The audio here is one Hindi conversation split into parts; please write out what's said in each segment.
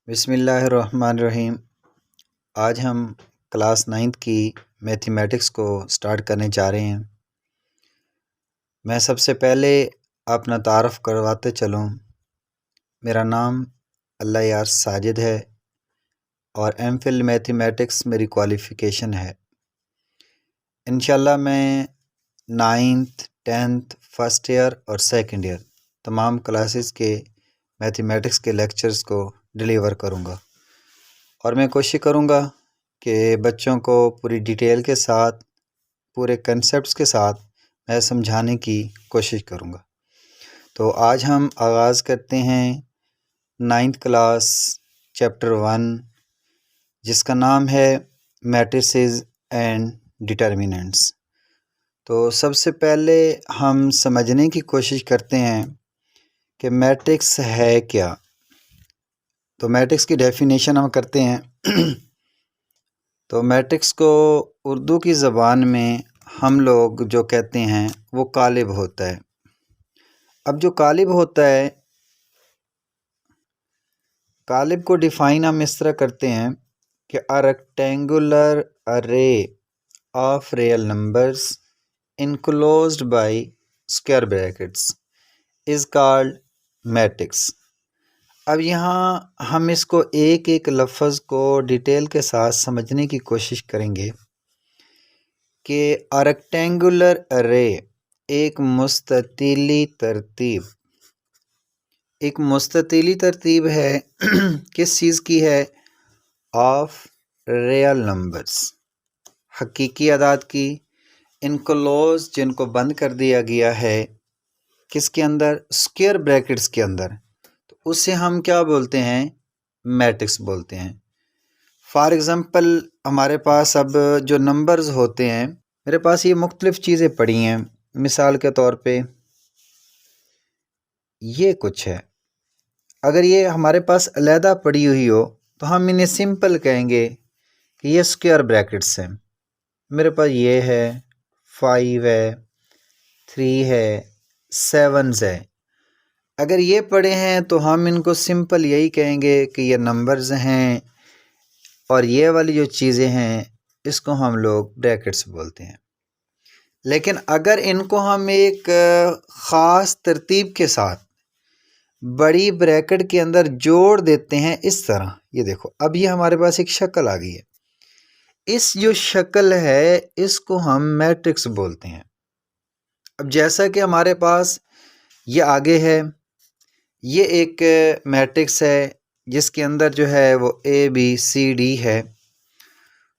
बिस्मिल्लाहिर्रहमानिर्रहीम। आज हम क्लास 9th की मैथमेटिक्स को स्टार्ट करने जा रहे हैं। मैं सबसे पहले अपना तारफ़ करवाते चलूँ। मेरा नाम अल्लाह यार साजिद है और एमफिल मैथमेटिक्स मेरी क्वालिफ़िकेशन है। इंशाल्लाह मैं 9th 10th फर्स्ट ईयर और सेकंड ईयर तमाम क्लासेस के मैथमेटिक्स के लेक्चर्स को डिलीवर करूँगा और मैं कोशिश करूँगा कि बच्चों को पूरी डिटेल के साथ पूरे कंसेप्ट्स के साथ मैं समझाने की कोशिश करूँगा। तो आज हम आगाज़ करते हैं 9th क्लास चैप्टर 1 जिसका नाम है मैट्रिसेस एंड डिटर्मिनेंट्स। तो सबसे पहले हम समझने की कोशिश करते हैं कि मैट्रिक्स है क्या। तो मैट्रिक्स की डेफिनेशन हम करते हैं। तो मैट्रिक्स को उर्दू की ज़बान में हम लोग जो कहते हैं वो कालिब होता है। अब जो कालिब होता है, कालिब को डिफ़ाइन हम इस तरह करते हैं कि अ रेक्टेंगुलर अरे of real numbers enclosed bye square brackets is called matrix. अब यहाँ हम इसको एक एक लफ्ज़ को डिटेल के साथ समझने की कोशिश करेंगे कि रेक्टेंगुलर अरे एक मुस्ततीली तरतीब है किस चीज़ की है? ऑफ रियल नंबर्स, हकीकी अदाद की, इनक्लोज जिनको बंद कर दिया गया है किसके अंदर? स्क्वायर ब्रैकेट्स के अंदर। तो उसे हम क्या बोलते हैं? मैट्रिक्स बोलते हैं। फॉर एग्ज़ाम्पल हमारे पास अब जो नंबर्स होते हैं, मेरे पास ये मुख्तलिफ़ चीज़ें पड़ी हैं। मिसाल के तौर पे ये कुछ है, अगर ये हमारे अलहदा अलहदा पड़ी हुई हो तो हम इन्हें सिंपल कहेंगे कि ये स्क्वायर ब्रैकेट्स हैं। मेरे पास ये है, 5 है, 3 है, 7 है। अगर ये पड़े हैं तो हम इनको सिंपल यही कहेंगे कि ये नंबर्स हैं और ये वाली जो चीज़ें हैं इसको हम लोग ब्रैकेट्स बोलते हैं। लेकिन अगर इनको हम एक ख़ास तरतीब के साथ बड़ी ब्रैकेट के अंदर जोड़ देते हैं इस तरह, ये देखो अब ये हमारे पास एक शक्ल आ गई है। इस जो शक्ल है इसको हम मैट्रिक्स बोलते हैं। अब जैसा कि हमारे पास ये आगे है, ये एक मैट्रिक्स है जिसके अंदर जो है वो ABCD है।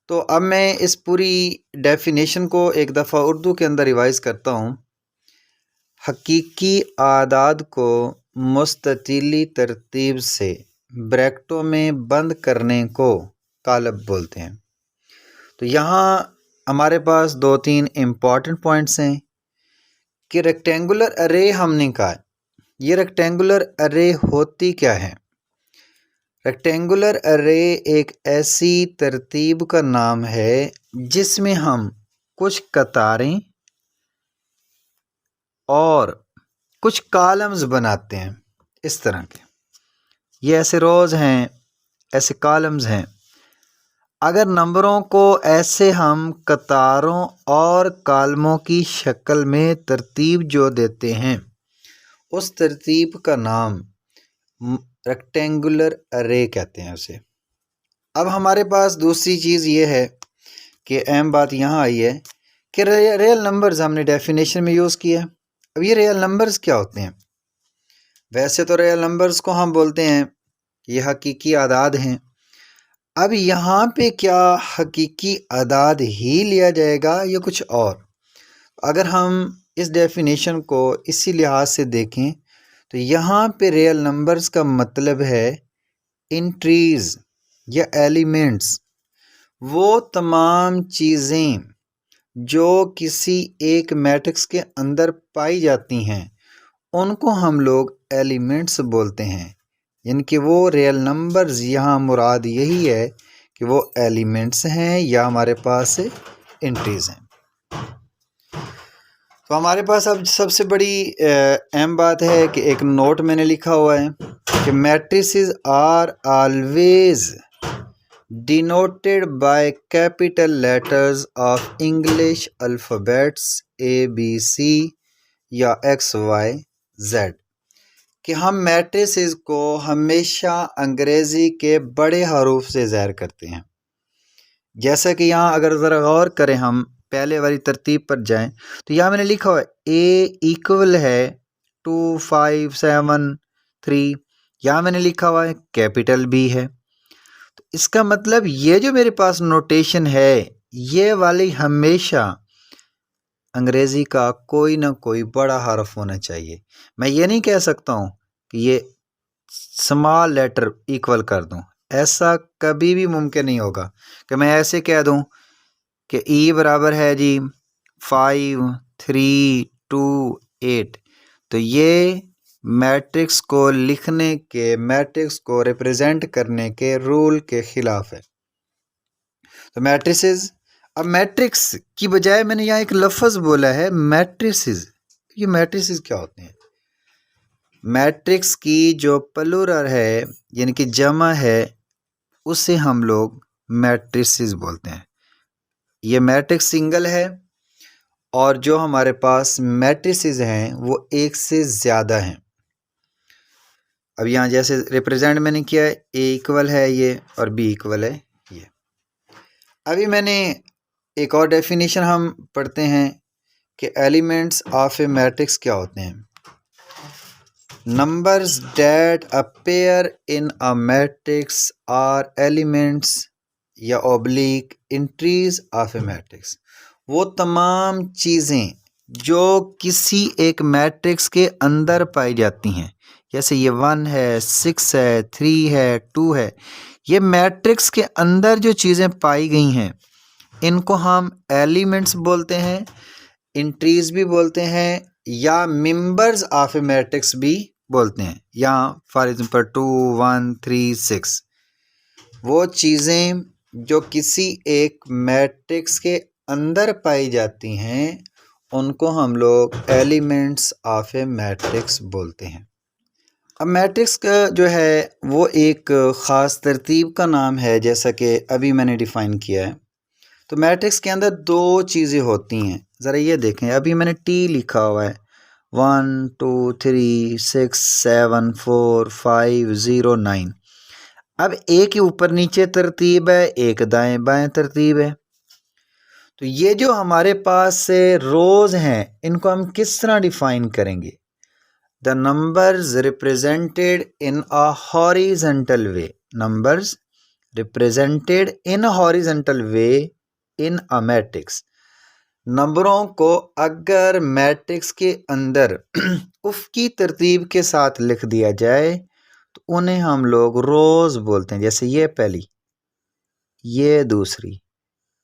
तो अब मैं इस पूरी डेफिनेशन को एक दफ़ा उर्दू के अंदर रिवाइज़ करता हूँ। हकीकी आदाद को मुस्ततीली तरतीब से ब्रैकेटों में बंद करने को कालब बोलते हैं। तो यहाँ हमारे पास 2-3 इम्पॉर्टेंट पॉइंट्स हैं कि रेक्टेंगुलर अरे हमने कहा, ये रेक्टेंगुलर अरे होती क्या है? रेक्टेंगुलर अरे एक ऐसी तरतीब का नाम है जिसमें हम कुछ कतारें और कुछ कॉलम्स बनाते हैं इस तरह के। ये ऐसे रोज़ हैं, ऐसे कॉलम्स हैं। अगर नंबरों को ऐसे हम कतारों और कॉलमों की शक्ल में तरतीब जो देते हैं उस तरतीब का नाम रेक्टेंगुलर अरे कहते हैं उसे। अब हमारे पास दूसरी चीज़ ये है कि अहम बात यहाँ आई है कि रियल नंबर्स हमने डेफिनेशन में यूज़ किया। अब ये रियल नंबर्स क्या होते हैं? वैसे तो रियल नंबर्स को हम बोलते हैं ये हकीकी आदाद हैं। अब यहाँ पे क्या हकीकी आदाद ही लिया जाएगा या कुछ और? अगर हम इस डेफिनेशन को इसी लिहाज से देखें तो यहाँ पे रियल नंबर्स का मतलब है इंट्रीज या एलिमेंट्स, वो तमाम चीज़ें जो किसी एक मैट्रिक्स के अंदर पाई जाती हैं उनको हम लोग एलिमेंट्स बोलते हैं। यानी कि वो रियल नंबर्स, यहाँ मुराद यही है कि वो एलिमेंट्स हैं या हमारे पास इंट्रीज हैं। तो हमारे पास अब सबसे बड़ी अहम बात है कि एक नोट मैंने लिखा हुआ है कि matrices are always denoted by capital letters of English alphabets ABC या XYZ, कि हम मैट्रिसेस को हमेशा अंग्रेज़ी के बड़े हरूफ से ज़ाहिर करते हैं। जैसा कि यहाँ अगर ज़रा गौर करें, हम पहले वाली तरतीब पर जाएं तो यहाँ मैंने लिखा हुआ है A इक्वल है 2 5 7 3, यहाँ मैंने लिखा हुआ है कैपिटल B है। तो इसका मतलब ये जो मेरे पास नोटेशन है ये वाली हमेशा अंग्रेज़ी का कोई ना कोई बड़ा हरफ होना चाहिए। मैं ये नहीं कह सकता हूँ कि ये स्मॉल लेटर इक्वल कर दूँ, ऐसा कभी भी मुमकिन नहीं होगा कि मैं ऐसे कह दूँ कि E बराबर है जी 5 3 2 8। तो ये मैट्रिक्स को लिखने के, मैट्रिक्स को रिप्रेजेंट करने के रूल के ख़िलाफ़ है। तो मैट्रिसेस, अब मैट्रिक्स की बजाय मैंने यहाँ एक लफ्ज़ बोला है मैट्रिसेस। ये मैट्रिसेस क्या होते हैं? मैट्रिक्स की जो प्लूरल है यानी कि जमा है उसे हम लोग मैट्रिसेस बोलते हैं। ये मैट्रिक्स सिंगल है और जो हमारे पास मैट्रिसेस हैं वो एक से ज़्यादा हैं। अब यहाँ जैसे रिप्रेजेंट मैंने किया है, A इक्वल है ये और B इक्वल है ये। अभी मैंने एक और डेफिनेशन हम पढ़ते हैं कि एलिमेंट्स ऑफ ए मैट्रिक्स क्या होते हैं। Numbers that appear in a matrix are elements या oblique entries of a matrix. वो तमाम चीज़ें जो किसी एक मैट्रिक्स के अंदर पाई जाती हैं, जैसे ये 1 है, 6 है, 3 है, 2 है, ये मैट्रिक्स के अंदर जो चीज़ें पाई गई हैं इनको हम एलिमेंट्स बोलते हैं, एंट्रीज भी बोलते हैं या मेंबर्स ऑफ ए मैट्रिक्स भी बोलते हैं। यहाँ फॉर एग्जांपल 2 1 3 6, वो चीज़ें जो किसी एक मैट्रिक्स के अंदर पाई जाती हैं उनको हम लोग एलिमेंट्स ऑफ ए मैट्रिक्स बोलते हैं। अब मैट्रिक्स का जो है वो एक ख़ास तरतीब का नाम है, जैसा कि अभी मैंने डिफ़ाइन किया है। तो मैट्रिक्स के अंदर दो चीज़ें होती हैं, ज़रा ये देखें। अभी मैंने T लिखा हुआ है 1 2 3 6 7 4 5 0 9। अब एक ही ऊपर नीचे तरतीब है, एक दाएं बाएं तरतीब है। तो ये जो हमारे पास से रोज़ हैं इनको हम किस तरह डिफ़ाइन करेंगे? The numbers represented in a horizontal way, numbers represented in a horizontal way in a matrix. नंबरों को अगर मैट्रिक्स के अंदर उफ की तरतीब के साथ लिख दिया जाए तो उन्हें हम लोग रोज़ बोलते हैं। जैसे ये पहली, ये दूसरी,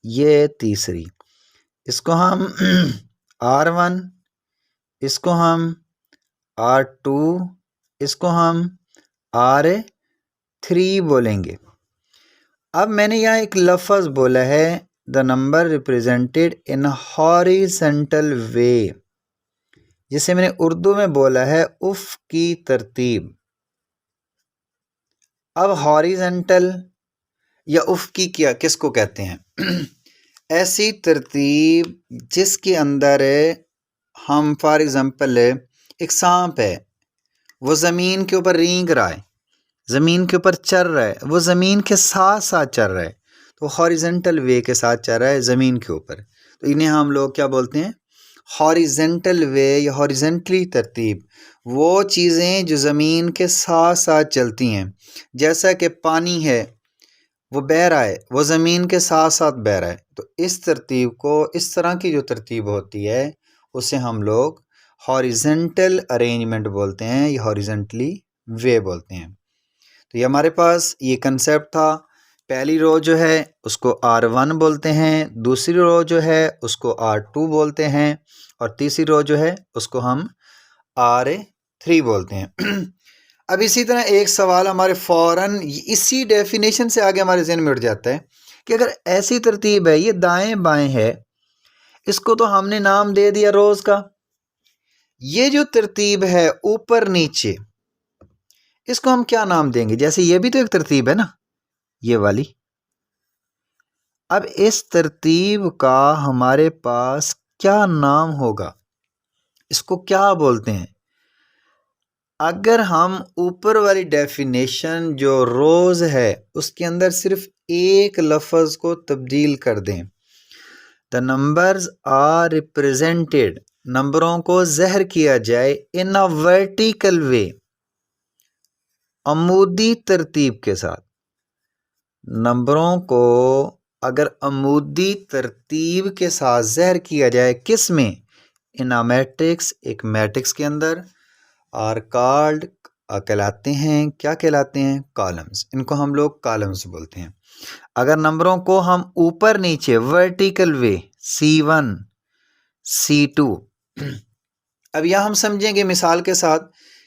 ये तीसरी, इसको हम R1, इसको हम R2, इसको हम R3 बोलेंगे। अब मैंने यहाँ एक लफ्ज़ बोला है the number represented in horizontal way, जिसे मैंने उर्दू में बोला है उफ की तरतीब। अब हॉरिजेंटल या उफ की क्या किसको कहते हैं? ऐसी तरतीब जिसके अंदर हम फॉर एग्ज़ाम्पल एक सांप है, वो ज़मीन के ऊपर रेंग रहा है, ज़मीन के ऊपर चल रहा है, वो ज़मीन के साथ साथ चल रहा है, तो हॉरिजेंटल वे के साथ चल रहा है ज़मीन के ऊपर। तो इन्हें हम लोग क्या बोलते हैं? हॉरिजेंटल वे या हॉरिजेंटली तरतीब। वो चीज़ें जो ज़मीन के साथ साथ चलती हैं, जैसा कि पानी है वो बह रहा है, वो ज़मीन के साथ साथ बह रहा है। तो इस तरतीब को, इस तरह की जो तरतीब होती है उसे हम लोग हॉरिजेंटल अरेंजमेंट बोलते हैं या हॉरिजेंटली वे बोलते हैं। तो ये हमारे पास ये कंसेप्ट था। पहली रो जो है उसको R1 बोलते हैं, दूसरी रो जो है उसको R2 बोलते हैं और तीसरी रो जो है उसको हम R3 बोलते हैं। अब इसी तरह एक सवाल हमारे फ़ौरन इसी डेफिनेशन से आगे हमारे जहन में उठ जाता है कि अगर ऐसी तरतीब है, ये दाएं बाएं है, इसको तो हमने नाम दे दिया रोज़ का, ये जो तरतीब है ऊपर नीचे, इसको हम क्या नाम देंगे? जैसे ये भी तो एक तरतीब है ना, ये वाली। अब इस तरतीब का हमारे पास क्या नाम होगा? इसको क्या बोलते हैं? अगर हम ऊपर वाली डेफिनेशन जो रोज है उसके अंदर सिर्फ एक लफ्ज को तब्दील कर दें, द नंबर्स आर रिप्रेजेंटेड, नंबरों को ज़हर किया जाए इन अ वर्टिकल वे, अमूदी तरतीब के साथ। नंबरों को अगर अमूदी तरतीब के साथ ज़हर किया जाए, किस में? इन अ मैट्रिक्स, एक मैट्रिक्स के अंदर, आर कॉल्ड, कहलाते हैं, क्या कहलाते हैं? कॉलम्स। इनको हम लोग कॉलम्स बोलते हैं। अगर नंबरों को हम ऊपर नीचे वर्टिकल वे, C1 C2, अब यह हम समझेंगे मिसाल के साथ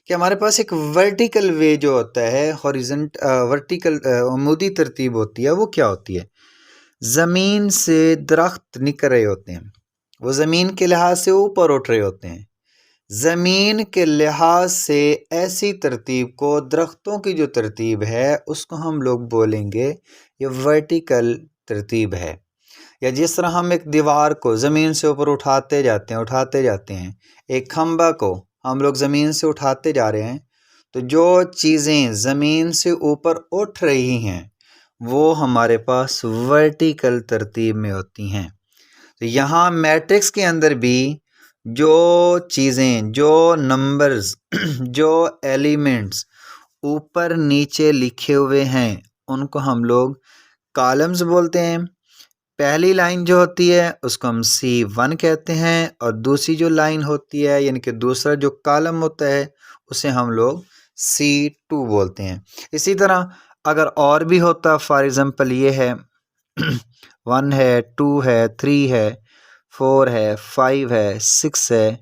कि हमारे पास एक वर्टिकल वे जो होता है, हॉरिजॉन्ट वर्टिकल अमूदी तरतीब होती है, वो क्या होती है? ज़मीन से दरख्त निकल रहे होते हैं, वो ज़मीन के लिहाज से ऊपर उठ रहे होते हैं। ज़मीन के लिहाज से ऐसी तरतीब को, दरख्तों की जो तरतीब है उसको हम लोग बोलेंगे ये वर्टिकल तरतीब है। या जिस तरह हम एक दीवार को ज़मीन से ऊपर उठाते जाते हैं, एक खंबा को हम लोग ज़मीन से उठाते जा रहे हैं, तो जो चीज़ें ज़मीन से ऊपर उठ रही हैं वो हमारे पास वर्टिकल तरतीब में होती हैं। तो यहाँ मैट्रिक्स के अंदर भी जो चीज़ें, जो नंबर्स, जो एलिमेंट्स ऊपर नीचे लिखे हुए हैं उनको हम लोग कॉलम्स बोलते हैं। पहली लाइन जो होती है उसको हम C1 कहते हैं और दूसरी जो लाइन होती है यानी कि दूसरा जो कॉलम होता है उसे हम लोग C2 बोलते हैं। इसी तरह अगर और भी होता, फॉर एग्ज़ाम्पल ये है 1 है, 2 है, 3 है, 4 है, 5 है, 6 है,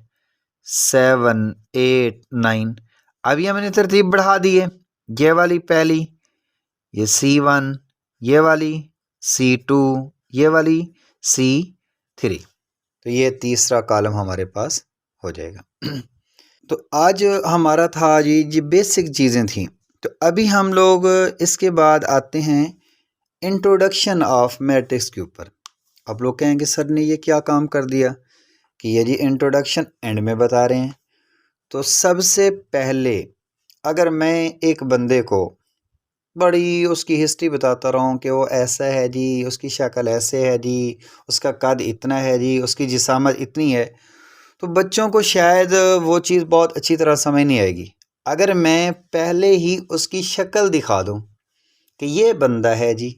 7, 8, 9। अब ये मैंने तरतीब बढ़ा दी है, ये वाली पहली, ये C1, ये वाली C2, ये वाली C3, तो ये तीसरा कॉलम हमारे पास हो जाएगा। तो आज हमारा था ये बेसिक चीज़ें थी। तो अभी हम लोग इसके बाद आते हैं इंट्रोडक्शन ऑफ मैट्रिक्स के ऊपर। आप लोग कहेंगे सर ने ये क्या काम कर दिया कि ये जी इंट्रोडक्शन एंड में बता रहे हैं। तो सबसे पहले अगर मैं एक बंदे को बड़ी उसकी हिस्ट्री बताता रहा हूँ कि वो ऐसा है जी, उसकी शक्ल ऐसे है जी, उसका कद इतना है जी, उसकी जिसामत इतनी है, तो बच्चों को शायद वो चीज़ बहुत अच्छी तरह समझ नहीं आएगी। अगर मैं पहले ही उसकी शक्ल दिखा दूँ कि ये बंदा है जी,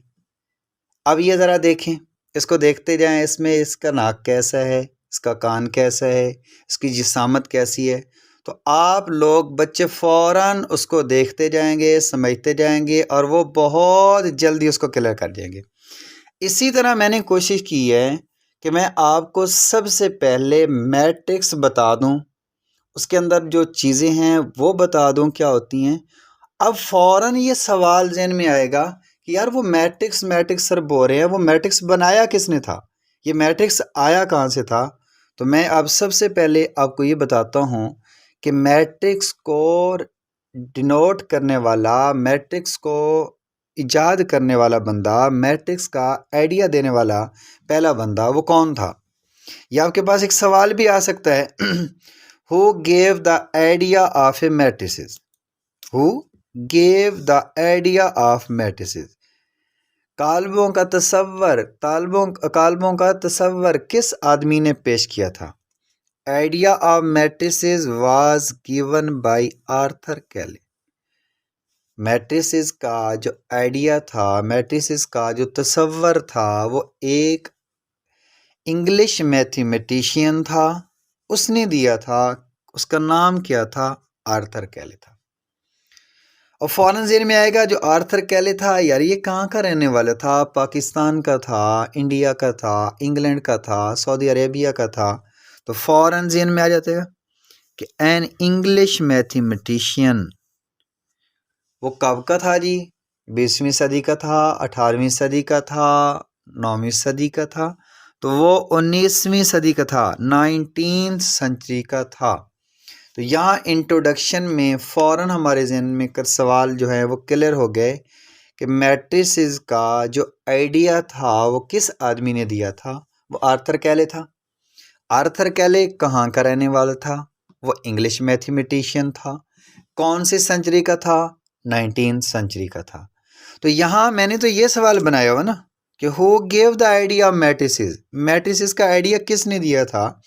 अब ये ज़रा देखें, इसको देखते जाएं, इसमें इसका नाक कैसा है, इसका कान कैसा है, इसकी जिसामत कैसी है, तो आप लोग बच्चे फ़ौरन उसको देखते जाएंगे, समझते जाएंगे और वो बहुत जल्दी उसको क्लियर कर जाएंगे। इसी तरह मैंने कोशिश की है कि मैं आपको सबसे पहले मैट्रिक्स बता दूं, उसके अंदर जो चीज़ें हैं वो बता दूं क्या होती हैं। अब फ़ौरन ये सवाल ज़हन में आएगा कि यार वो मैट्रिक्स मैट्रिक्स सर बोल रहे हैं, वो मैट्रिक्स बनाया किसने था, ये मैट्रिक्स आया कहाँ से था। तो मैं अब सबसे पहले आपको ये बताता हूँ कि मैट्रिक्स को डिनोट करने वाला, मैट्रिक्स को इजाद करने वाला बंदा, मैट्रिक्स का आइडिया देने वाला पहला बंदा वो कौन था। या आपके पास एक सवाल भी आ सकता है who gave the idea of a matrices, who gave the idea of matrices, काल्बों का तसव्वर, काल्बों का तसव्वर किस आदमी ने पेश किया था। Idea of matrices was given by Arthur कैले। मैट्रिसेस का जो आइडिया था, मैट्रिसेस का जो तसव्वर था, वो एक इंग्लिश मैथमेटिशियन था, उसने दिया था। उसका नाम क्या था? आर्थर कैले था। और फ़ौरन ज़हन में आएगा जो आर्थर कैले था, यार ये कहाँ का रहने वाला था? पाकिस्तान का था, इंडिया का था, इंग्लैंड का था, सऊदी अरेबिया का था। तो फ़ौरन ज़हन में आ जाता है कि एन इंग्लिश मैथमेटिशियन। वो कब का था जी? 20वीं सदी का था, 18वीं सदी का था, 9वीं सदी का था। तो वो 19वीं सदी का था, 19th सेंचुरी का था। तो यहाँ इंट्रोडक्शन में फ़ौरन हमारे जहन में कर सवाल जो है वो क्लियर हो गए कि मैट्रिसेस का जो आइडिया था वो किस आदमी ने दिया था। वो आर्थर कैले था। आर्थर कैले कहाँ का रहने वाला था? वो इंग्लिश मैथमेटिशियन था। कौन सी सेंचुरी का था? 19th सेंचुरी का था। तो यहाँ मैंने तो ये सवाल बनाया हुआ ना कि who gave the idea of matrices, matrices का आइडिया किसने दिया था।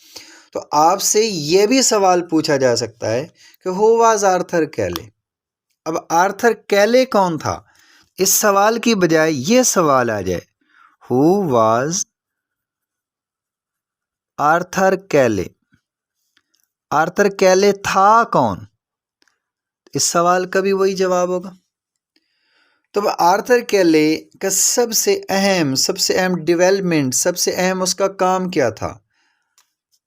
तो आपसे ये भी सवाल पूछा जा सकता है कि हु वाज आर्थर कैले। अब आर्थर कैले कौन था? इस सवाल की बजाय ये सवाल आ जाए, हु वाज आर्थर कैले। आर्थर कैले था कौन? इस सवाल का भी वही जवाब होगा। तो आर्थर कैले का सबसे अहम डेवलपमेंट, सबसे अहम उसका काम क्या था?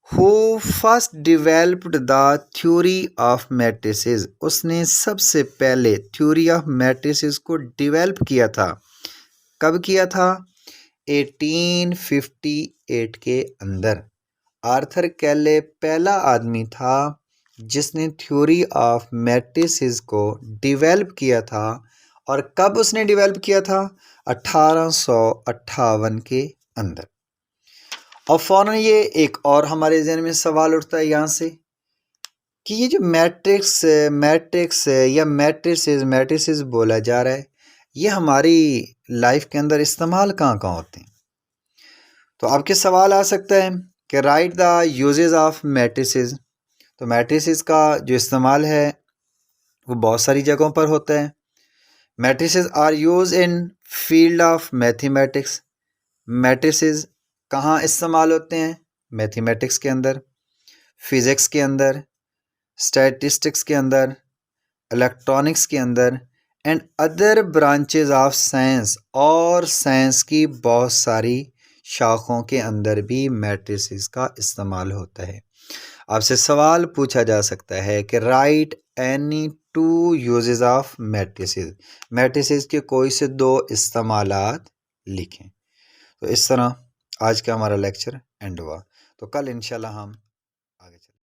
Who first developed the theory of matrices. उसने सबसे पहले थ्योरी ऑफ मैट्रिसेस को डेवलप किया था। कब किया था? 1858 के अंदर। आर्थर कैले पहला आदमी था जिसने थ्योरी ऑफ मैट्रिसेस को डेवलप किया था। और कब उसने डेवलप किया था? 1858 के अंदर। और फ़ौरन ये एक और हमारे जहन में सवाल उठता है यहाँ से कि ये जो मैट्रिक्स या मैट्रिसेस बोला जा रहा है, ये हमारी लाइफ के अंदर इस्तेमाल कहाँ कहाँ होते हैं। तो आपके सवाल आ सकता है कि right the uses of matrices. तो मैट्रिसेस का जो इस्तेमाल है वो बहुत सारी जगहों पर होता है। Matrices are use in field of mathematics. Matrices कहाँ इस्तेमाल होते हैं? मैथमेटिक्स के अंदर, फिज़िक्स के अंदर, स्टैटिस्टिक्स के अंदर, इलेक्ट्रॉनिक्स के अंदर and other branches of science. और साइंस की बहुत सारी शाखों के अंदर भी मैट्रिसेस का इस्तेमाल होता है। आपसे सवाल पूछा जा सकता है कि right any two uses of matrices. Matrices के कोई से दो इस्तेमालात लिखें। तो इस तरह आज का हमारा लेक्चर एंड हुआ। तो कल इंशाल्लाह हम